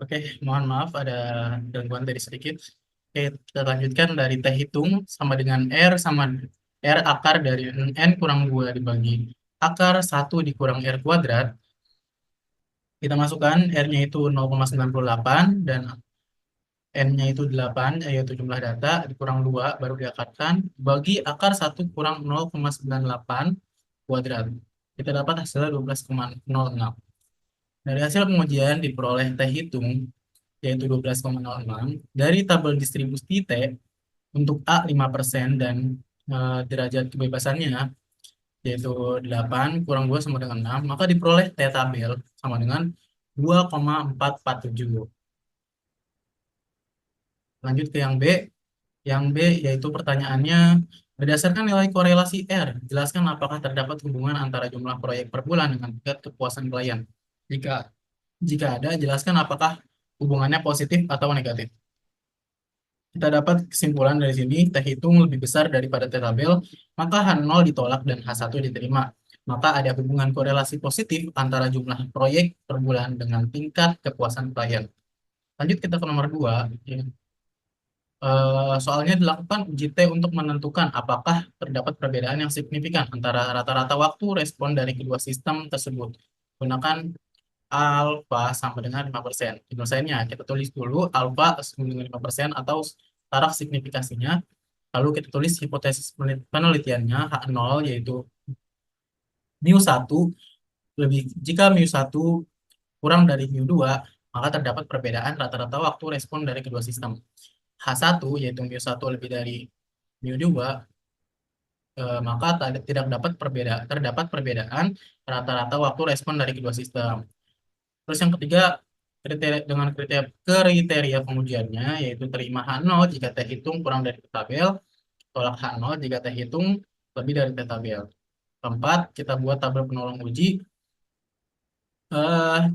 Oke, mohon maaf ada gangguan tadi sedikit. Oke, kita lanjutkan dari T hitung sama dengan R sama R akar dari N kurang 2 dibagi akar 1 dikurang R kuadrat. Kita masukkan R-nya itu 0,98 dan N-nya itu 8, yaitu jumlah data, dikurang 2 baru diakarkan, bagi akar 1 kurang 0,98 kuadrat. Kita dapat hasilnya 12,06. Dari hasil pengujian diperoleh T hitung, yaitu 12,06. Dari tabel distribusi T, untuk A 5% dan derajat kebebasannya, yaitu 8 kurang 2 sama dengan 6, maka diperoleh T tabel sama dengan 2,447. Lanjut ke yang B. Yang B yaitu pertanyaannya, berdasarkan nilai korelasi R, jelaskan apakah terdapat hubungan antara jumlah proyek per bulan dengan tingkat kepuasan klien. Jika jika ada, jelaskan apakah hubungannya positif atau negatif. Kita dapat kesimpulan dari sini, T hitung lebih besar daripada T tabel, maka H0 ditolak dan H1 diterima. Maka ada hubungan korelasi positif antara jumlah proyek per bulan dengan tingkat kepuasan klien. Lanjut kita ke nomor 2. Soalnya dilakukan uji T untuk menentukan apakah terdapat perbedaan yang signifikan antara rata-rata waktu respon dari kedua sistem tersebut. Gunakan alfa sama dengan 5%. Penyelesaiannya, kita tulis dulu alfa sama dengan 5% atau taraf signifikasinya. Lalu kita tulis hipotesis penelitiannya H0 yaitu mu1 lebih, jika mu1 kurang dari mu2, maka terdapat perbedaan rata-rata waktu respon dari kedua sistem. H1 yaitu mu1 lebih dari mu2, maka tidak terdapat perbedaan rata-rata waktu respon dari kedua sistem. Terus yang ketiga, dengan kriteria pengujiannya, yaitu terima H0 jika T hitung kurang dari T tabel, tolak H0 jika T hitung lebih dari T tabel. Keempat, kita buat tabel penolong uji.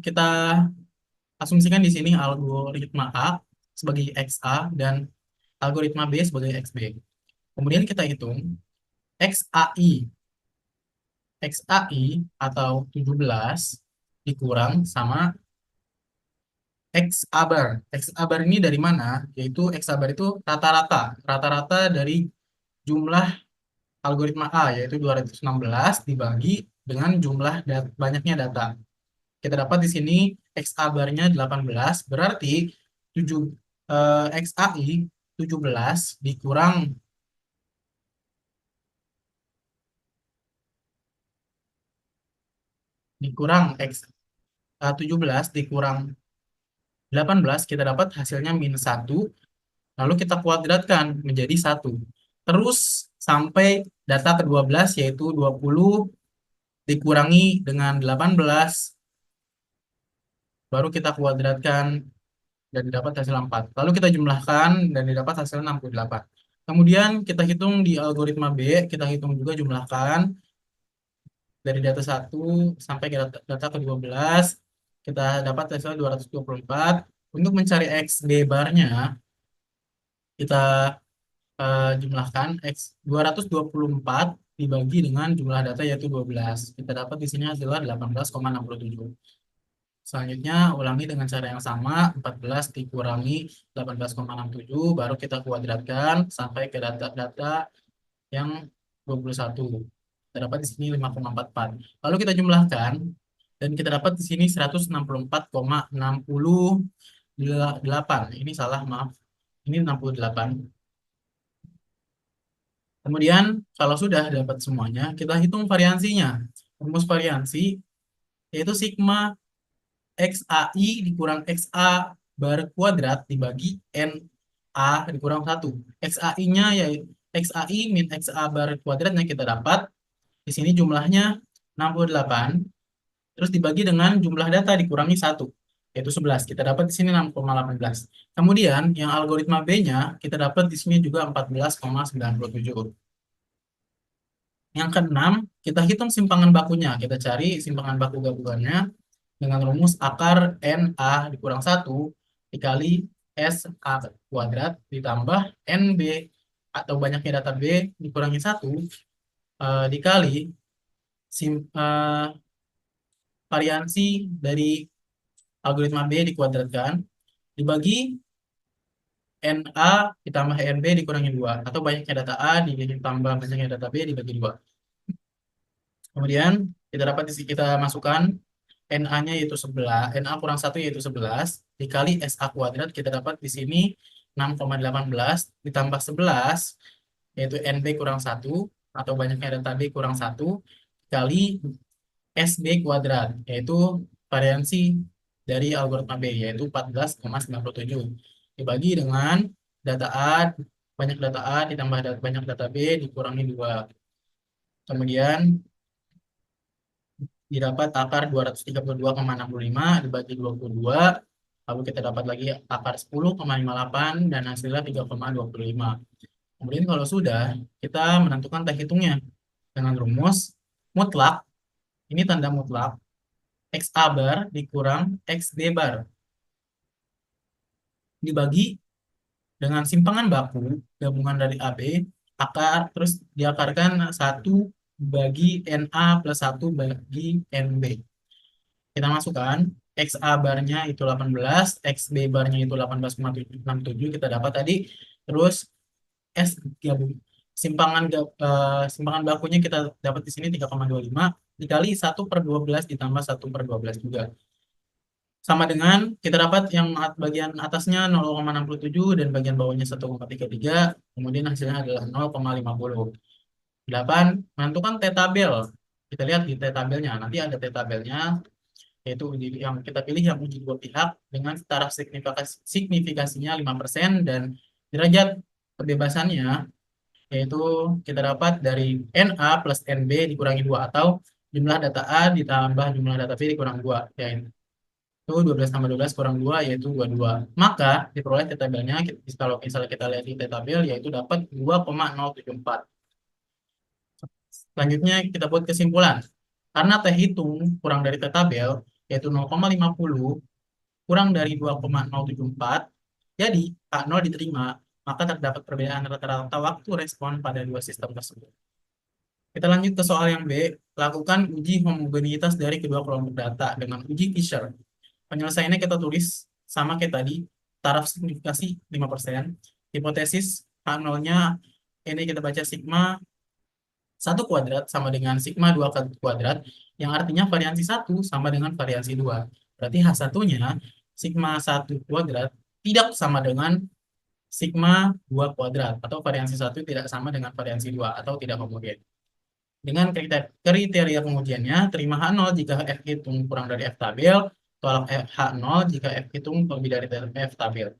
Kita asumsikan di sini algoritma A sebagai XA dan algoritma B sebagai XB. Kemudian kita hitung XAI. XAI atau 17 dikurang sama X abar. X abar ini dari mana? Yaitu X abar itu rata-rata. Rata-rata dari jumlah algoritma A, yaitu 216 dibagi dengan jumlah banyaknya data. Kita dapat di sini X abarnya 18, berarti 7, XAI 17 dikurang 17 dikurang 18, kita dapat hasilnya minus 1. Lalu kita kuadratkan menjadi 1. Terus sampai data ke-12 yaitu 20 dikurangi dengan 18, baru kita kuadratkan dan didapat hasil 4. Lalu kita jumlahkan dan didapat hasil 68. Kemudian kita hitung di algoritma B, kita hitung juga jumlahkan dari data 1 sampai ke data ke-12, kita dapat hasil 224. Untuk mencari X D barnya, kita jumlahkan X 224 dibagi dengan jumlah data yaitu 12. Kita dapat di sini hasilnya 18,67. Selanjutnya ulangi dengan cara yang sama, 14 dikurangi 18,67, baru kita kuadratkan sampai ke data-data yang 21. Kita dapat di sini 5,44. Lalu kita jumlahkan dan kita dapat di sini 164,68. Ini salah, maaf. Ini 68. Kemudian kalau sudah dapat semuanya, kita hitung variansinya. Rumus variansi yaitu sigma XAI dikurang XA bar kuadrat dibagi NA dikurang 1. XAI-nya ya XAI min XA bar kuadratnya kita dapat. Di sini jumlahnya 68. Terus dibagi dengan jumlah data dikurangi 1, yaitu 11. Kita dapat di sini 6,18. Kemudian yang algoritma B-nya kita dapat di sini juga 14,97. Yang keenam, kita hitung simpangan bakunya. Kita cari simpangan baku gabungannya dengan rumus akar NA dikurang 1 dikali SA kuadrat ditambah NB atau banyaknya data B dikurangi 1 dikali variansi dari algoritma B dikuadratkan, dibagi NA ditambah NB dikurangi 2, atau banyaknya data A ditambah banyaknya data B dibagi 2. Kemudian kita dapat kita masukkan NA-nya yaitu 11, NA kurang 1 yaitu 11, dikali SA kuadrat, kita dapat di sini 6,18 ditambah 11, yaitu NB kurang 1, atau banyaknya data B kurang 1, dikali SB kuadrat, yaitu variansi dari algoritma B, yaitu 14,97. Dibagi dengan data A, banyak data A ditambah banyak data B dikurangi 2. Kemudian didapat akar 232,65 dibagi 22. Lalu kita dapat lagi akar 10,58 dan hasilnya 3,25. Kemudian kalau sudah, kita menentukan teh hitungnya dengan rumus mutlak. Ini tanda mutlak. XA bar dikurang XB bar dibagi dengan simpangan baku gabungan dari AB, akar terus diakarkan 1 bagi NA plus 1 bagi NB. Kita masukkan XA barnya itu 18, XB barnya itu 18,67 kita dapat tadi. Terus S gabung simpangan bakunya kita dapat di sini 3,25 dikali 1/12 ditambah 1/12 juga. Sama dengan kita dapat yang bagian atasnya 0,67 dan bagian bawahnya 1,33, kemudian hasilnya adalah 0,50. 8. Menentukan T-tabel. Kita lihat di T-tabelnya, nanti ada T-tabelnya, yaitu yang kita pilih yang uji dua pihak dengan taraf signifikasinya 5% dan derajat kebebasannya, yaitu kita dapat dari NA plus NB dikurangi 2, atau jumlah data A ditambah jumlah data B dikurangi 2, yaitu 12 tambah 12 kurang 2 yaitu 22. Maka diperoleh T-tabelnya, kalau misalnya kita lihat di T-tabel, yaitu dapat 2,074. Selanjutnya kita buat kesimpulan. Karena T hitung kurang dari T-tabel, yaitu 0,50 kurang dari 2,074, jadi K0 diterima, maka terdapat perbedaan rata-rata waktu respon pada dua sistem tersebut. Kita lanjut ke soal yang B. Lakukan uji homogenitas dari kedua kelompok data dengan uji Fisher. Penyelesaiannya kita tulis sama kayak tadi, taraf signifikasi 5%, hipotesis K0-nya ini kita baca sigma 1 kuadrat sama dengan sigma 2 kuadrat, yang artinya variansi 1 sama dengan variansi 2. Berarti H1-nya sigma 1 kuadrat tidak sama dengan sigma 2 kuadrat, atau variansi 1 tidak sama dengan variansi 2, atau tidak homogen. Dengan kriteria pengujiannya, terima H0 jika F hitung kurang dari F tabel, tolak H0 jika F hitung lebih dari F tabel.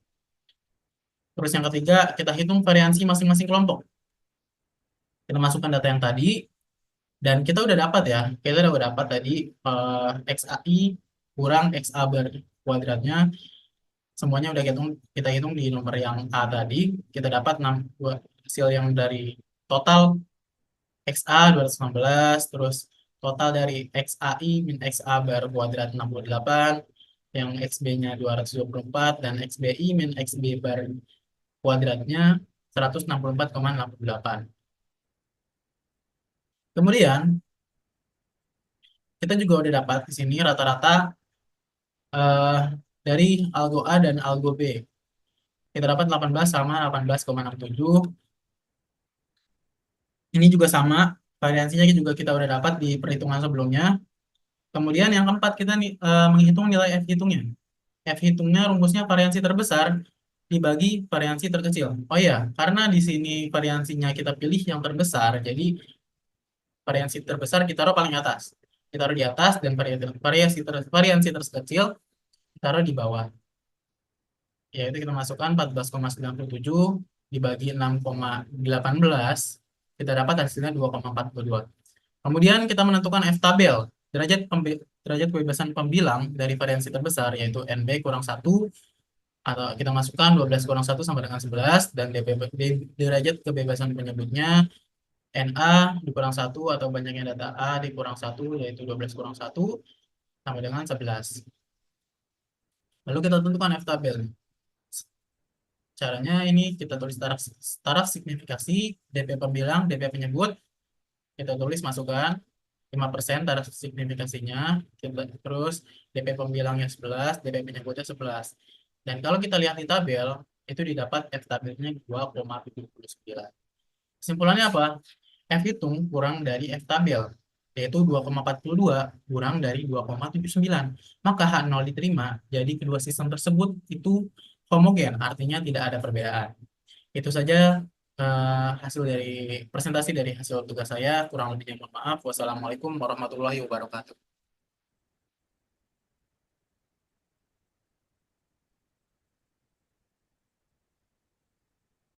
Terus yang ketiga, kita hitung variansi masing-masing kelompok. Kita masukkan data yang tadi, dan kita udah dapat ya, kita udah dapat tadi XAI kurang XA bar kuadratnya, semuanya udah kita hitung di nomor yang A tadi, kita dapat 6 hasil yang dari total XA 216, terus total dari XAI min XA bar kuadrat 68, yang XB-nya 224, dan XBI min XB bar kuadratnya 164,68. Kemudian, kita juga udah dapat di sini rata-rata dari algo A dan algo B. Kita dapat 18 sama 18,67. Ini juga sama, variansinya juga kita udah dapat di perhitungan sebelumnya. Kemudian yang keempat, kita menghitung nilai F hitungnya. F hitungnya rumusnya variansi terbesar dibagi variansi terkecil. Oh ya, karena di sini variansinya kita pilih yang terbesar, jadi variansi terbesar kita taruh paling atas. Kita taruh di atas, dan variansi terkecil kita taruh di bawah. Yaitu kita masukkan 14,97 dibagi 6,18, kita dapat hasilnya 2,42. Kemudian kita menentukan F tabel, derajat kebebasan pembilang dari variansi terbesar, yaitu NB kurang 1, atau kita masukkan 12 kurang 1 sama dengan 11, dan derajat kebebasan penyebutnya NA dikurang 1 atau banyaknya data A dikurang 1, yaitu 12 kurang 1 sama dengan 11. Lalu kita tentukan F tabel. Caranya ini kita tulis taraf signifikasi, DP pembilang, DP penyebut, kita tulis masukkan, 5% taraf signifikasinya, terus DP pembilangnya 11, DP penyebutnya 11. Dan kalau kita lihat di tabel, itu didapat F tabelnya 2,79. Kesimpulannya apa? F hitung kurang dari F tabel, yaitu 2,42 kurang dari 2,79. Maka H0 diterima, jadi kedua sistem tersebut itu homogen, artinya tidak ada perbedaan. Itu saja hasil dari presentasi dari hasil tugas saya. Kurang lebihnya mohon maaf. Wassalamualaikum warahmatullahi wabarakatuh.